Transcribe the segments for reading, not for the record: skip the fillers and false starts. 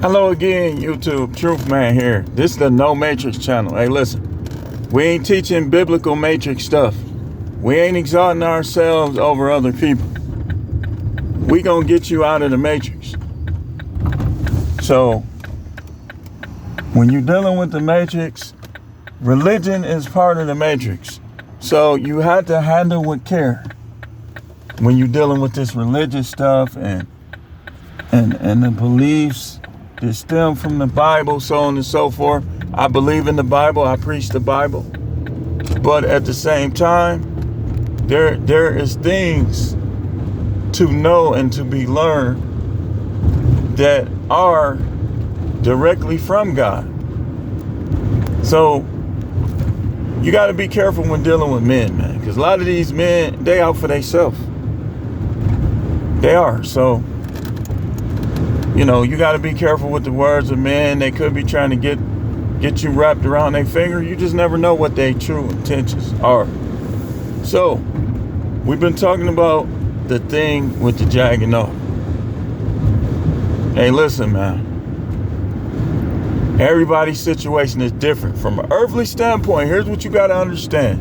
Hello again, YouTube. Truth Man here. This is the No Matrix channel. Hey, listen. We ain't teaching biblical matrix stuff. We ain't exalting ourselves over other people. We gonna get you out of the matrix. So, when you're dealing with the matrix, religion is part of the matrix. So, you have to handle with care when you're dealing with this religious stuff and the beliefs that stem from the Bible, so on and so forth. I believe in the Bible. I preach the Bible. But at the same time, there is things to know and to be learned that are directly from God. So you got to be careful when dealing with men, man, because a lot of these men, they out for themselves. They are. So, you know, you got to be careful with the words of men. They could be trying to get you wrapped around their finger. You just never know what their true intentions are. So, we've been talking about the thing with the jagging off. Hey, listen, man. Everybody's situation is different. From an earthly standpoint, here's what you got to understand.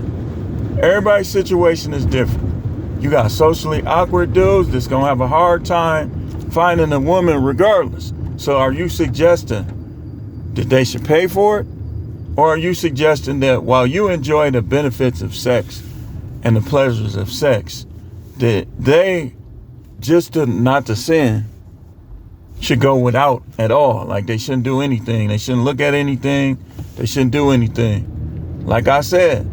Everybody's situation is different. You got socially awkward dudes that's going to have a hard time finding a woman regardless. So are you suggesting that they should pay for it? Or are you suggesting that while you enjoy the benefits of sex and the pleasures of sex, that they, just not to sin, should go without at all? Like they shouldn't do anything. They shouldn't look at anything. They shouldn't do anything. Like I said,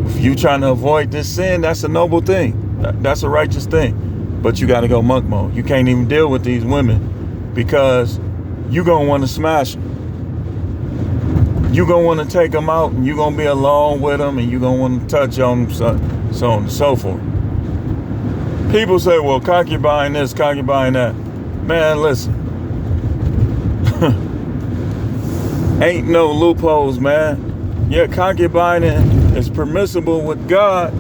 if you trying to avoid this sin, that's a noble thing. That's a righteous thing. But you got to go monk mode. You can't even deal with these women because you going to want to smash them. You going to want to take them out and you going to be alone with them and you going to want to touch on them, so on and so forth. People say, well, concubine this, concubine that. Man, listen. Ain't no loopholes, man. Yeah, concubining is permissible with God,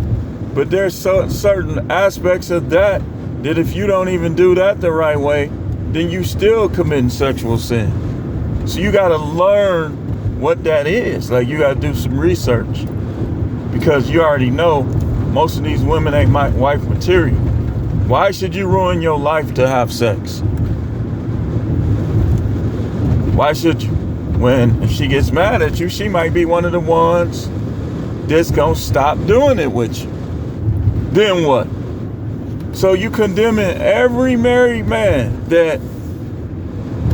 but there's certain aspects of that if you don't even do that the right way, then you still committing sexual sin. So you got to learn what that is. Like you got to do some research because you already know most of these women ain't my wife material. Why should you ruin your life to have sex? Why should you? When if she gets mad at you, she might be one of the ones that's gonna stop doing it with you. Then what? So you condemning every married man that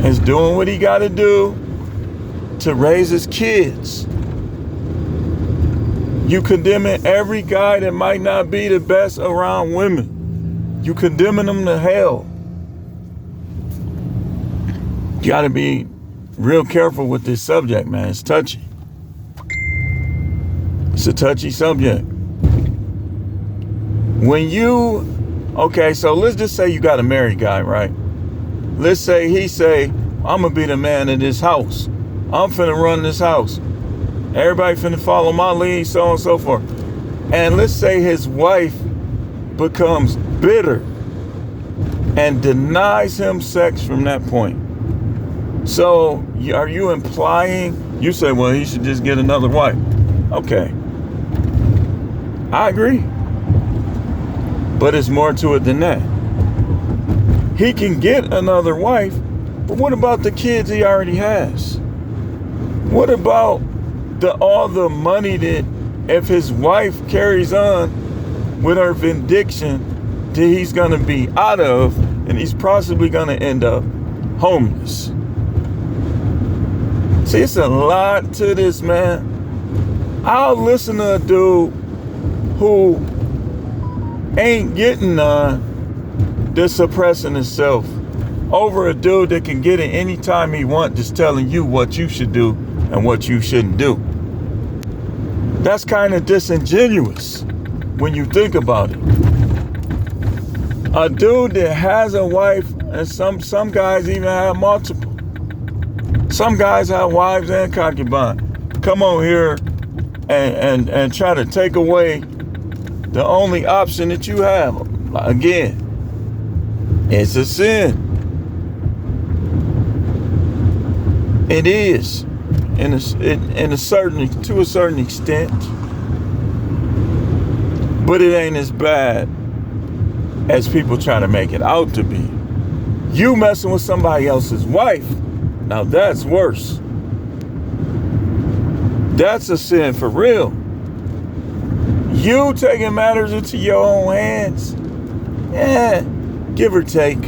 is doing what he got to do to raise his kids. You condemning every guy that might not be the best around women. You condemning them to hell. You got to be real careful with this subject, man. It's touchy. It's a touchy subject. Okay, so let's just say you got a married guy, right? Let's say he say, I'm going to be the man in this house. I'm finna run this house. Everybody finna follow my lead, so on and so forth. And let's say his wife becomes bitter and denies him sex from that point. So are you implying, you say, well, he should just get another wife. Okay. I agree. But it's more to it than that. He can get another wife, but what about the kids he already has? What about all the money that if his wife carries on with her vindication that he's going to be out of and he's possibly going to end up homeless? See, it's a lot to this, man. I'll listen to a dude who ain't getting none that's suppressing himself over a dude that can get it anytime he wants, just telling you what you should do and what you shouldn't do. That's kind of disingenuous when you think about it. A dude that has a wife, and some guys even have multiple. Some guys have wives and concubines. Come on here and try to take away the only option that you have. Again, it's a sin. It is, to a certain extent, but it ain't as bad as people try to make it out to be. You messing with somebody else's wife, now that's worse. That's a sin for real. You taking matters into your own hands, give or take,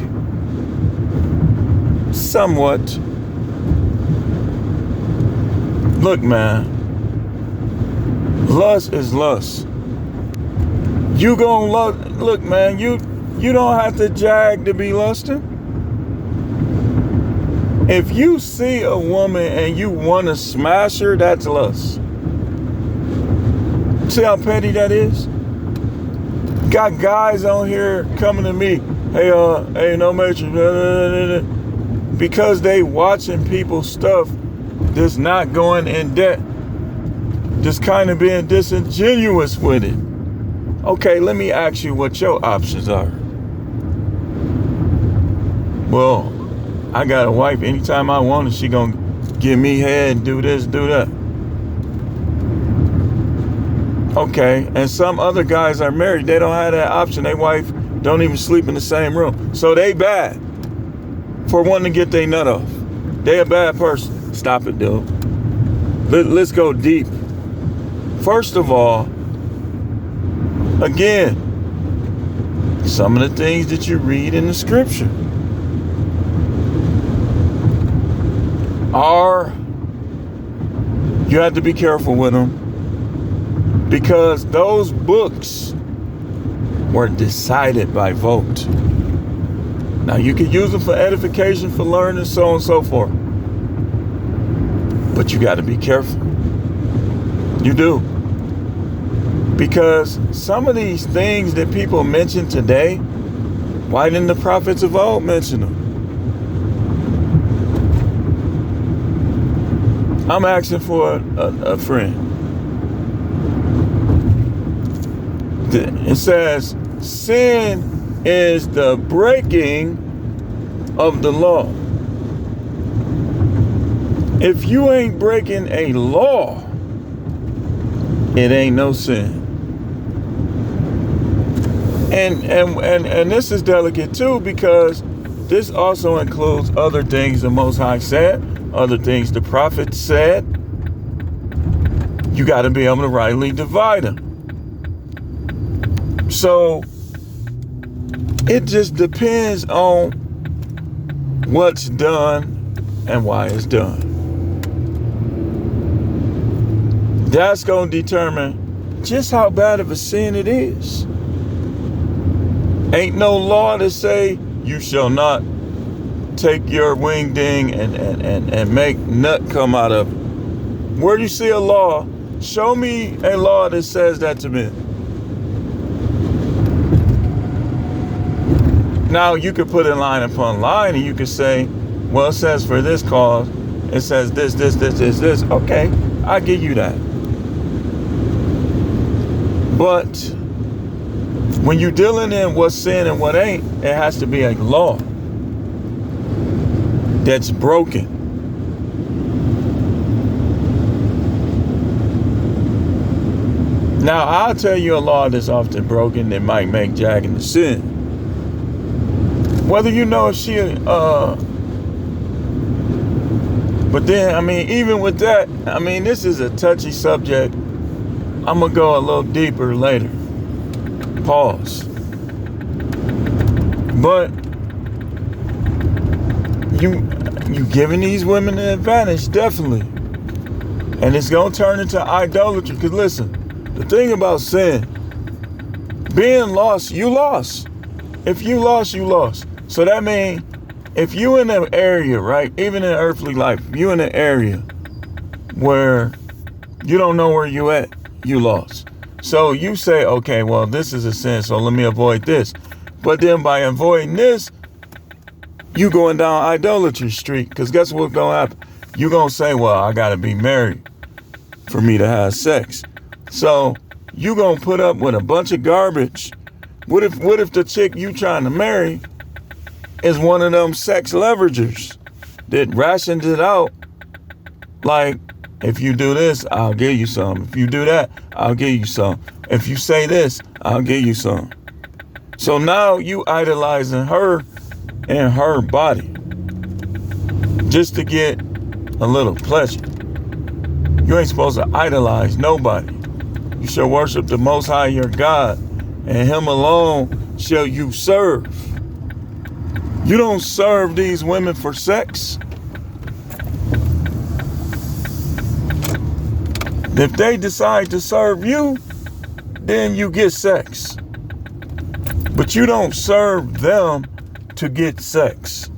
somewhat. Look, man, lust is lust. You gonna look, man, you don't have to jag to be lusting. If you see a woman and you want to smash her, that's lust. See how petty that is? Got guys on here coming to me, hey, no matrix, because they watching people's stuff that's not going in debt, just kind of being disingenuous with it. Okay, let me ask you what your options are. Well, I got a wife. Anytime I want it, she gonna give me head, do this, do that. Okay, and some other guys are married. They don't have that option. Their wife don't even sleep in the same room. So they bad for wanting to get their nut off. They a bad person. Stop it, dude. Let's go deep. First of all, again, some of the things that you read in the scripture you have to be careful with them, because those books were decided by vote. Now you can use them for edification, for learning, so on and so forth, but you got to be careful. You do, because some of these things that people mention today, why didn't the prophets of old mention them? I'm asking for a friend. It says, sin is the breaking of the law. If you ain't breaking a law, it ain't no sin. And this is delicate too, because this also includes other things the Most High said, other things the prophet said. You got to be able to rightly divide them. So it just depends on what's done and why it's done. That's going to determine just how bad of a sin it is. Ain't no law to say you shall not take your wing ding and make nut come out of it. Where do you see a law? Show me a law that says that to me. Now you could put in line upon line, and you could say, well, it says for this cause, it says this. Okay, I give you that. But when you're dealing in what's sin and what ain't, it has to be a law that's broken. Now, I'll tell you a law that's often broken that might make jagging the sin. Whether you know if she, but then, I mean, even with that, I mean, this is a touchy subject. I'm going to go a little deeper later. Pause. But you giving these women the advantage, definitely. And it's going to turn into idolatry. Because listen, the thing about sin, being lost, you lost. If you lost, you lost. So that means if you in an area, right, even in earthly life, you in an area where you don't know where you at, you lost. So you say, okay, well, this is a sin, so let me avoid this. But then by avoiding this, you going down idolatry street. Because guess what's going to happen? You're going to say, well, I got to be married for me to have sex. So you going to put up with a bunch of garbage. What if the chick you trying to marry is one of them sex leveragers that rations it out Like, if you do this, I'll give you some. If you do that, I'll give you some. If you say this, I'll give you some. So now you idolizing her and her body just to get a little pleasure. You ain't supposed to idolize nobody. You shall worship the Most High your God, and Him alone shall you serve. You don't serve these women for sex. If they decide to serve you, then you get sex. But you don't serve them to get sex.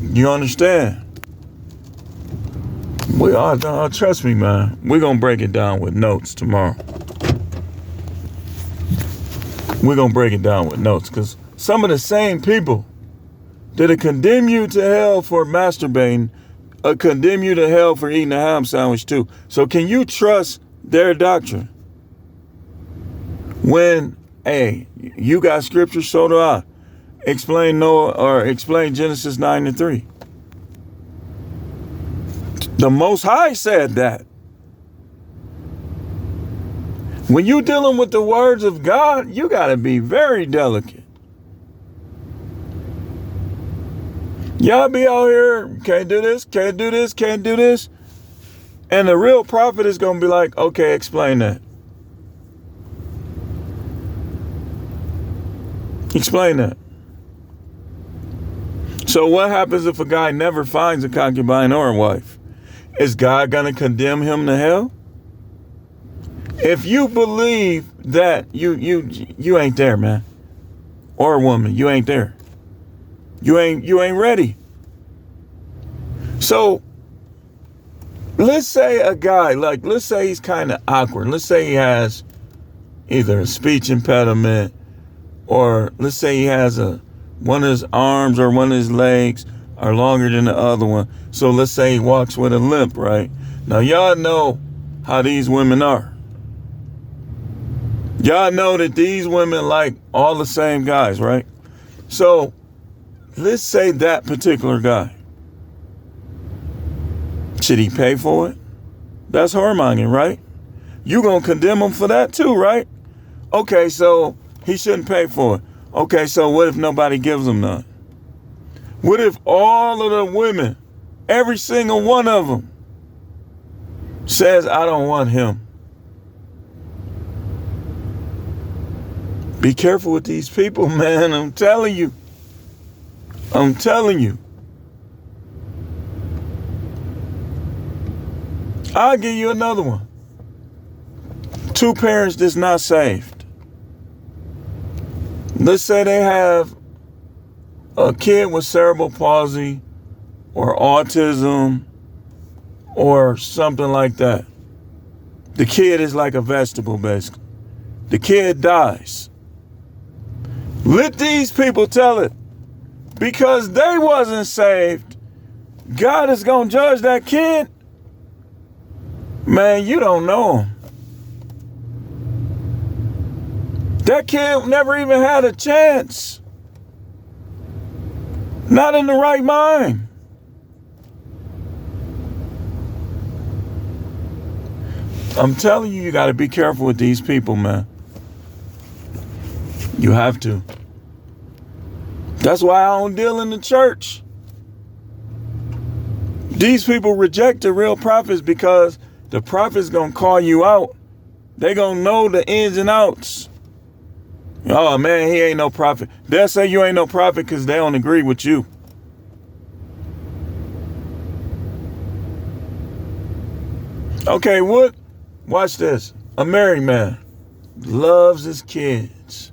You understand? Trust me, man. We're going to break it down with notes tomorrow. We're going to break it down with notes, because some of the same people that condemn you to hell for masturbating condemn you to hell for eating a ham sandwich too. So can you trust their doctrine? When, hey, you got scripture, so do I. Explain Noah, or explain Genesis 9:3. The Most High said that. When you dealing with the words of God, you got to be very delicate. Y'all be out here, can't do this, can't do this, can't do this. And the real prophet is going to be like, okay, explain that. Explain that. So what happens if a guy never finds a concubine or a wife? Is God going to condemn him to hell? If you believe that you ain't there, man, or a woman, you ain't there. You ain't ready. So let's say a guy, like, let's say he's kind of awkward. Let's say he has either a speech impediment, or let's say he has one of his arms or one of his legs are longer than the other one. So let's say he walks with a limp, right? Now y'all know how these women are. Y'all know that these women like all the same guys, right? So let's say that particular guy. Should he pay for it? That's whoremongering, right? You gonna condemn him for that too, right? Okay, so he shouldn't pay for it. Okay, so what if nobody gives him none? What if all of the women, every single one of them, says, I don't want him? Be careful with these people, man. I'm telling you. I'm telling you. I'll give you another one. Two parents that's not saved. Let's say they have a kid with cerebral palsy or autism or something like that. The kid is like a vegetable, basically. The kid dies. Let these people tell it. Because they wasn't saved, God is going to judge that kid. Man, you don't know him. That kid never even had a chance. Not in the right mind. I'm telling you, you got to be careful with these people, man. You have to. That's why I don't deal in the church. These people reject the real prophets because the prophet's going to call you out. They going to know the ins and outs. Oh, man, he ain't no prophet. They'll say you ain't no prophet because they don't agree with you. Okay, what? Watch this. A married man loves his kids.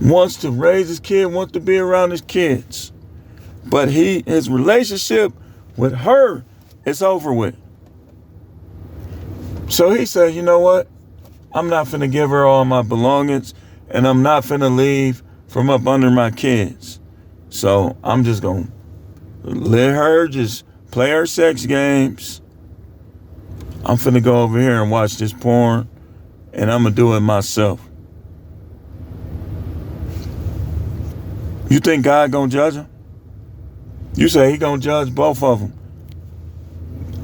Wants to raise his kid, wants to be around his kids. But his relationship with her is over with. So he said, you know what? I'm not finna give her all my belongings, and I'm not finna leave from up under my kids. So I'm just gonna let her just play her sex games. I'm finna go over here and watch this porn, and I'm gonna do it myself. You think God gonna judge him? You say he gonna judge both of them.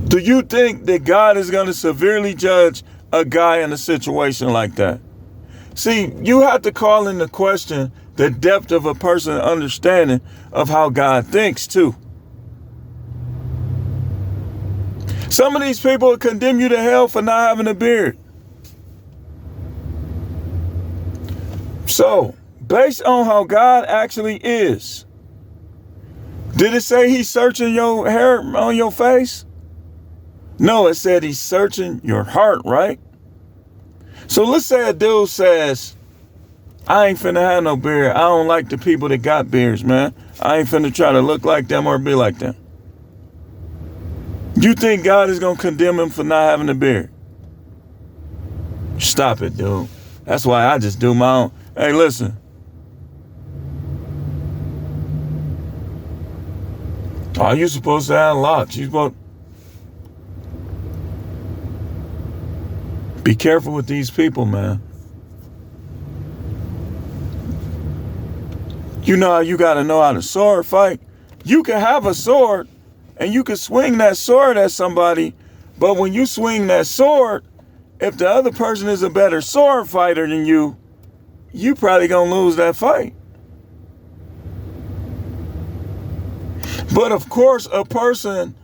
Do you think that God is gonna severely judge a guy in a situation like that? See, you have to call into question the depth of a person's understanding of how God thinks too. Some of these people will condemn you to hell for not having a beard. So, based on how God actually is, did it say he's searching your hair on your face? No, it said he's searching your heart, right? So let's say a dude says, I ain't finna have no beard. I don't like the people that got beards, man. I ain't finna try to look like them or be like them. You think God is gonna condemn him for not having a beard? Stop it, dude. That's why I just do my own. Hey, listen. Oh, you supposed to have locks. You supposed. Be careful with these people, man. You know how you got to know how to sword fight? You can have a sword and you can swing that sword at somebody, but when you swing that sword, if the other person is a better sword fighter than you probably gonna lose that fight. But of course, a person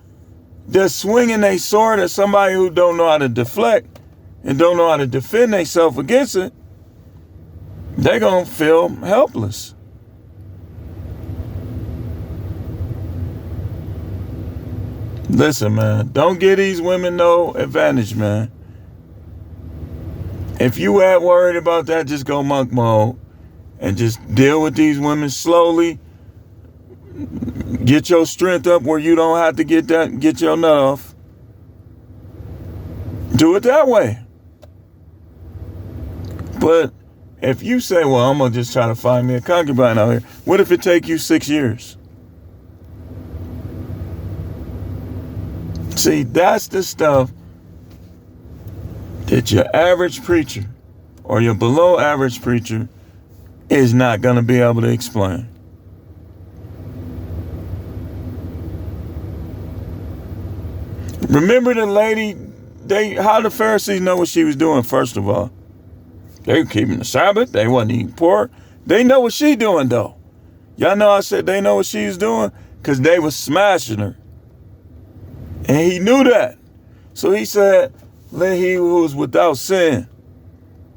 that's swinging a sword at somebody who don't know how to deflect and don't know how to defend themselves against it, they're gonna feel helpless. Listen, man, don't give these women no advantage, man. If you ain't worried about that, just go monk mode and just deal with these women slowly. Get your strength up where you don't have to get your nut off. Do it that way. But if you say, well, I'm going to just try to find me a concubine out here, what if it take you 6 years? See, that's the stuff that your average preacher or your below average preacher is not going to be able to explain. Remember the lady, how the Pharisees know what she was doing, first of all. They were keeping the Sabbath. They wasn't eating pork. They know what she doing, though. Y'all know I said they know what she was doing? Because they was smashing her. And he knew that. So he said, let he who is without sin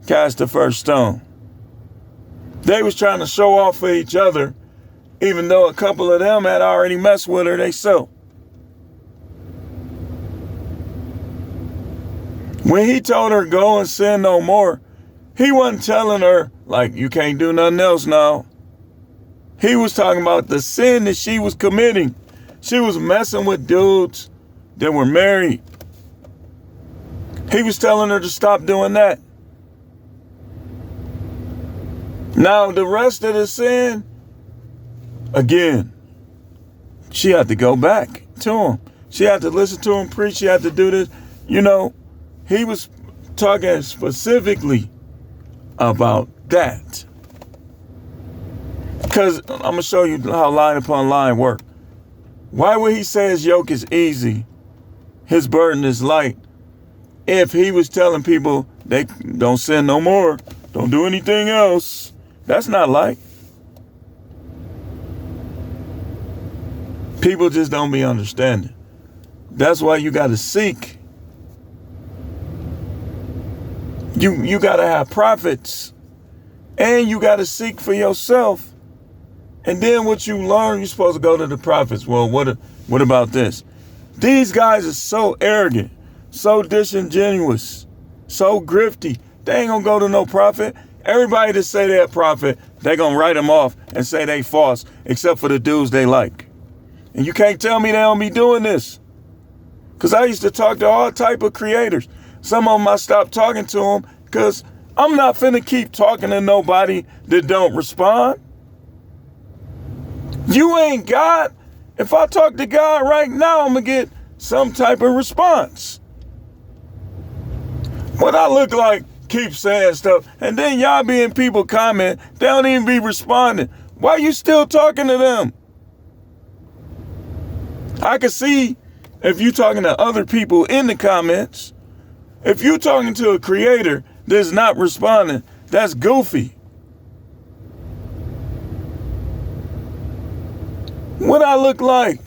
cast the first stone. They was trying to show off for each other, even though a couple of them had already messed with her themselves. When he told her, go and sin no more, he wasn't telling her, like, you can't do nothing else now. He was talking about the sin that she was committing. She was messing with dudes that were married. He was telling her to stop doing that. Now, the rest of the sin, again, she had to go back to him. She had to listen to him preach. She had to do this. You know, he was talking specifically about that. Because I'm going to show you how line upon line work. Why would he say his yoke is easy, his burden is light, if he was telling people they don't sin no more, don't do anything else? That's not light. People just don't be understanding. That's why you got to seek. You got to have prophets, and you got to seek for yourself. And then what you learn, you're supposed to go to the prophets. Well, what about this? These guys are so arrogant, so disingenuous, so grifty. They ain't gonna go to no prophet. Everybody that say they're a prophet, they gonna write them off and say they false, except for the dudes they like. And you can't tell me they don't be doing this. Because I used to talk to all type of creators. Some of them I stopped talking to them because I'm not finna keep talking to nobody that don't respond. You ain't God. If I talk to God right now, I'm going to get some type of response. What I look like, keep saying stuff. And then y'all being people comment, they don't even be responding. Why you still talking to them? I can see if you're talking to other people in the comments. If you're talking to a creator that's not responding, that's goofy. What I look like?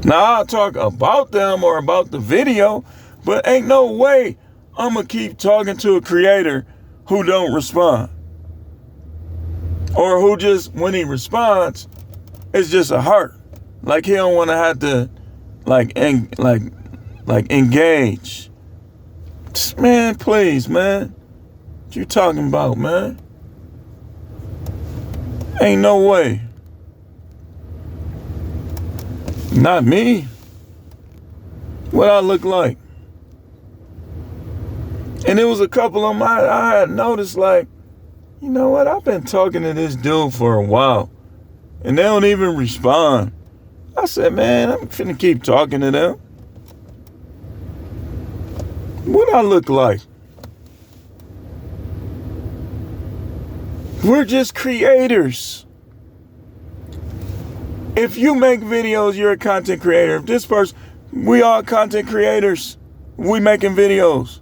Now I'll talk about them or about the video, but ain't no way I'm gonna keep talking to a creator who don't respond. Or who just, when he responds, it's just a heart. Like he don't want to have to engage. Just, man, please, man. What you talking about, man? Ain't no way. Not me. What I look like. And it was a couple of them I had noticed, like, you know what? I've been talking to this dude for a while, and they don't even respond. I said, man, I'm finna keep talking to them. What I look like? We're just creators. If you make videos, you're a content creator. If this person, we all content creators. We making videos.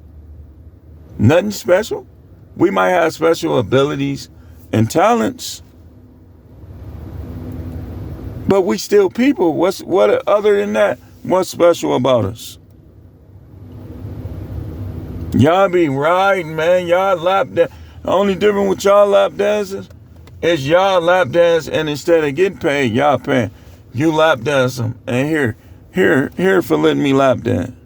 Nothing special. We might have special abilities and talents, but we still people. What other than that? What's special about us? Y'all be riding, man. Y'all lap dance. The only difference with y'all lap dances is y'all lap dance, and instead of getting paid, y'all paying. You lap dance them, and here for letting me lap dance.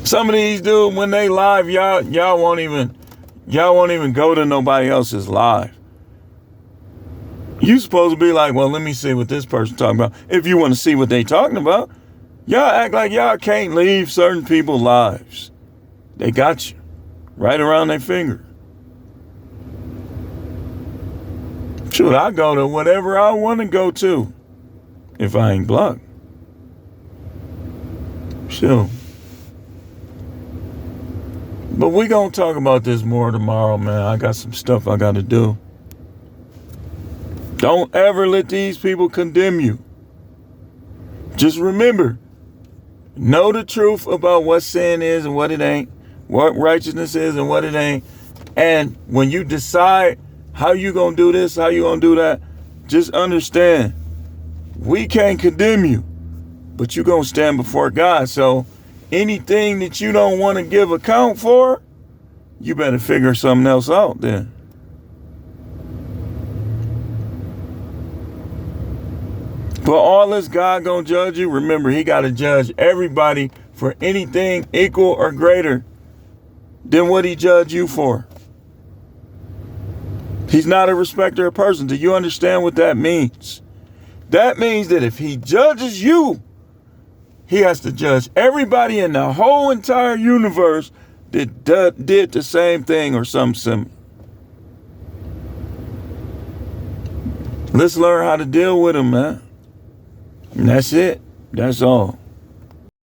Some of these dudes, when they live, y'all won't even go to nobody else's live. You supposed to be like, well, let me see what this person talking about. If you want to see what they talking about, y'all act like y'all can't leave certain people's lives. They got you right around their finger. Shoot, I go to whatever I want to go to if I ain't blocked. Sure. But we gonna talk about this more tomorrow, man. I got some stuff I gotta do. Don't ever let these people condemn you. Just remember, know the truth about what sin is and what it ain't, what righteousness is and what it ain't. And when you decide how you gonna do this, how you gonna do that, just understand, we can't condemn you, but you gonna stand before God. So anything that you don't want to give account for, you better figure something else out then. But all this God gonna judge you, remember, he got to judge everybody for anything equal or greater than what he judged you for. He's not a respecter of persons. Do you understand what that means? That means that if he judges you, he has to judge everybody in the whole entire universe that did the same thing or something similar. Let's learn how to deal with him, man. And that's it. That's all.